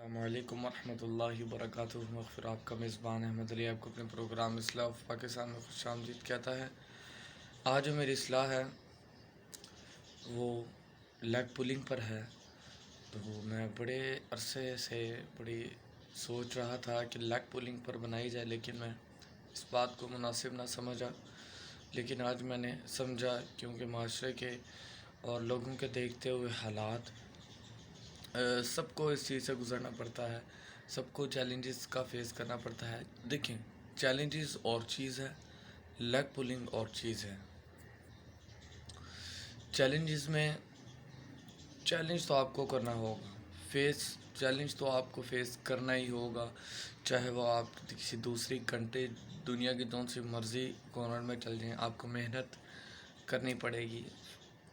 السلام علیکم ورحمۃ اللہ وبرکاتہ۔ مغفر آپ کا میزبان احمد علی آپ کو اپنے پروگرام اصلاح آف پاکستان میں خوش آمدید کہتا ہے۔ آج جو میری اصلاح ہے وہ لیگ پولنگ پر ہے۔ تو میں بڑے عرصے سے بڑی سوچ رہا تھا کہ لیگ پولنگ پر بنائی جائے، لیکن میں اس بات کو مناسب نہ سمجھا، لیکن آج میں نے سمجھا کیونکہ معاشرے کے اور لوگوں کے دیکھتے ہوئے حالات سب کو اس چیز سے گزرنا پڑتا ہے، سب کو چیلنجز کا فیس کرنا پڑتا ہے۔ دیکھیں، چیلنجز اور چیز ہے، لیگ پولنگ اور چیز ہے۔ چیلنجز میں چیلنج تو آپ کو کرنا ہوگا، چیلنج تو آپ کو فیس کرنا ہی ہوگا، چاہے وہ آپ کسی دوسری کنٹری دنیا کی کون سی مرضی کارنر میں چل جائیں، آپ کو محنت کرنی پڑے گی،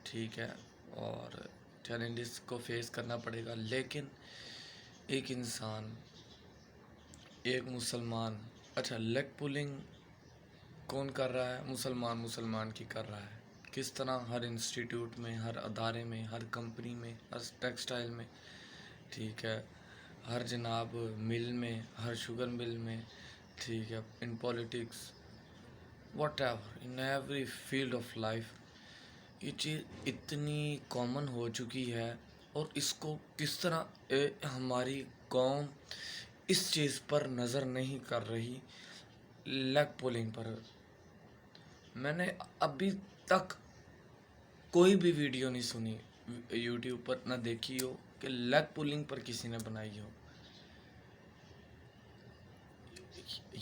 ٹھیک ہے، اور چیلنجز کو فیس کرنا پڑے گا۔ لیکن ایک انسان، ایک مسلمان، اچھا لیگ پولنگ کون کر رہا ہے؟ مسلمان کی کر رہا ہے۔ کس طرح؟ ہر انسٹیٹیوٹ میں، ہر ادارے میں، ہر کمپنی میں، ہر ٹیکسٹائل میں، ٹھیک ہے، ہر جناب مل میں، ہر شوگر مل میں، ٹھیک ہے، in politics, whatever, in every field of life, یہ چیز اتنی کامن ہو چکی ہے، اور اس کو کس طرح ہماری قوم اس چیز پر نظر نہیں کر رہی، لیگ پولنگ پر۔ میں نے ابھی تک کوئی بھی ویڈیو نہیں سنی یوٹیوب پر، نہ دیکھی ہو کہ لیگ پولنگ پر کسی نے بنائی ہو۔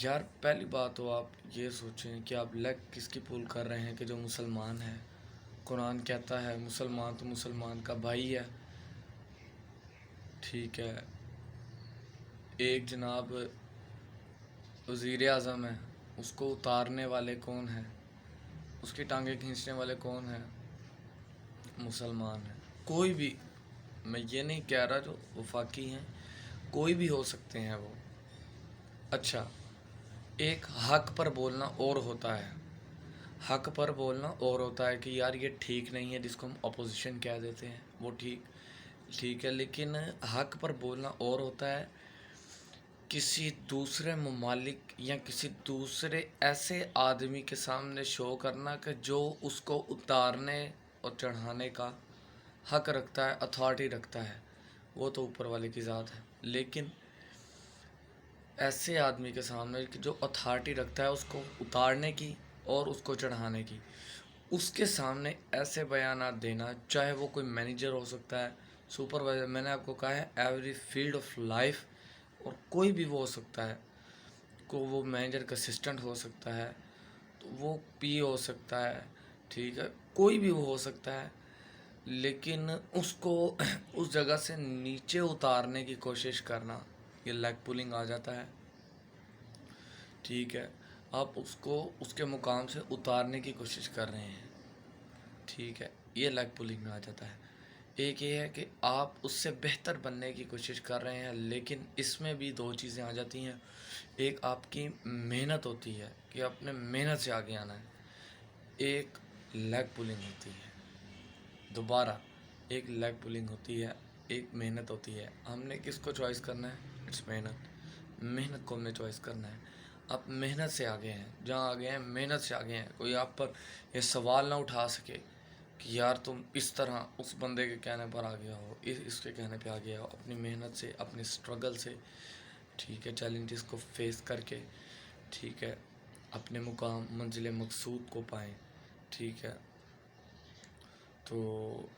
یار پہلی بات تو آپ یہ سوچیں کہ آپ لیگ کس کی پول کر رہے ہیں کہ جو مسلمان ہے۔ قرآن کہتا ہے مسلمان تو مسلمان کا بھائی ہے، ٹھیک ہے، ایک جناب وزیر اعظم ہے، اس کو اتارنے والے کون ہیں؟ اس کی ٹانگیں کھینچنے والے کون ہیں؟ مسلمان ہیں۔ کوئی بھی، میں یہ نہیں کہہ رہا جو وفاقی ہیں، کوئی بھی ہو سکتے ہیں وہ۔ اچھا، ایک حق پر بولنا اور ہوتا ہے، حق پر بولنا اور ہوتا ہے کہ یار یہ ٹھیک نہیں ہے، جس کو ہم اپوزیشن کہہ دیتے ہیں، وہ ٹھیک ہے، لیکن حق پر بولنا اور ہوتا ہے کسی دوسرے ممالک یا کسی دوسرے ایسے آدمی کے سامنے شو کرنا کہ جو اس کو اتارنے اور چڑھانے کا حق رکھتا ہے، اتھارٹی رکھتا ہے، وہ تو اوپر والے کی ذات ہے، لیکن ایسے آدمی کے سامنے جو اتھارٹی رکھتا ہے اس کو اتارنے کی اور اس کو چڑھانے کی، اس کے سامنے ایسے بیانات دینا، چاہے وہ کوئی مینیجر ہو سکتا ہے، سپروائزر، میں نے آپ کو کہا ہے ایوری فیلڈ آف لائف، اور کوئی بھی وہ ہو سکتا ہے، وہ مینیجر کا اسسٹنٹ ہو سکتا ہے، تو وہ پی ہو سکتا ہے، ٹھیک ہے، کوئی بھی وہ ہو سکتا ہے، لیکن اس کو اس جگہ سے نیچے اتارنے کی کوشش کرنا، یہ لیگ پولنگ آ جاتا ہے، ٹھیک ہے، آپ اس کو اس کے مقام سے اتارنے کی کوشش کر رہے ہیں، ٹھیک ہے، یہ لیگ پولنگ میں آ جاتا ہے۔ ایک یہ ہے کہ آپ اس سے بہتر بننے کی کوشش کر رہے ہیں، لیکن اس میں بھی دو چیزیں آ جاتی ہیں، ایک آپ کی محنت ہوتی ہے کہ اپنے محنت سے آگے آنا ہے، ایک لیگ پولنگ ہوتی ہے، دوبارہ ایک لیگ پولنگ ہوتی ہے، ایک محنت ہوتی ہے۔ ہم نے کس کو چوائس کرنا ہے؟ اٹس محنت کو ہم نے چوائس کرنا ہے۔ آپ محنت سے آگے ہیں، جہاں آگے ہیں محنت سے آگے ہیں، کوئی آپ پر یہ سوال نہ اٹھا سکے کہ یار تم اس طرح اس بندے کے کہنے پر آ گیا ہو، اس کے کہنے پہ آ گیا ہو، اپنی محنت سے، اپنی سٹرگل سے، ٹھیک ہے، چیلنجز کو فیس کر کے، ٹھیک ہے، اپنے مقام منزل مقصود کو پائیں، ٹھیک ہے، تو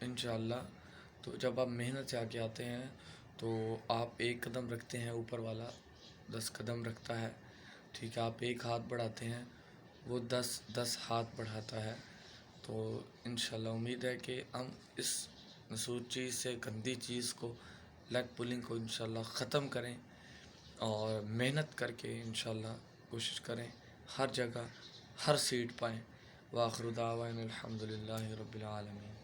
انشاءاللہ تو جب آپ محنت سے آگے آتے ہیں تو آپ ایک قدم رکھتے ہیں، اوپر والا 10 قدم رکھتا ہے، ٹھیک ہے، آپ ایک ہاتھ بڑھاتے ہیں، وہ 10 ہاتھ بڑھاتا ہے، تو انشاءاللہ امید ہے کہ ہم اس نسوت چیز سے، گندی چیز کو، لیگ پولنگ کو انشاءاللہ ختم کریں، اور محنت کر کے انشاءاللہ کوشش کریں ہر جگہ ہر سیٹ پائیں۔ وآخر دعوانا الحمدللہ رب العالمین۔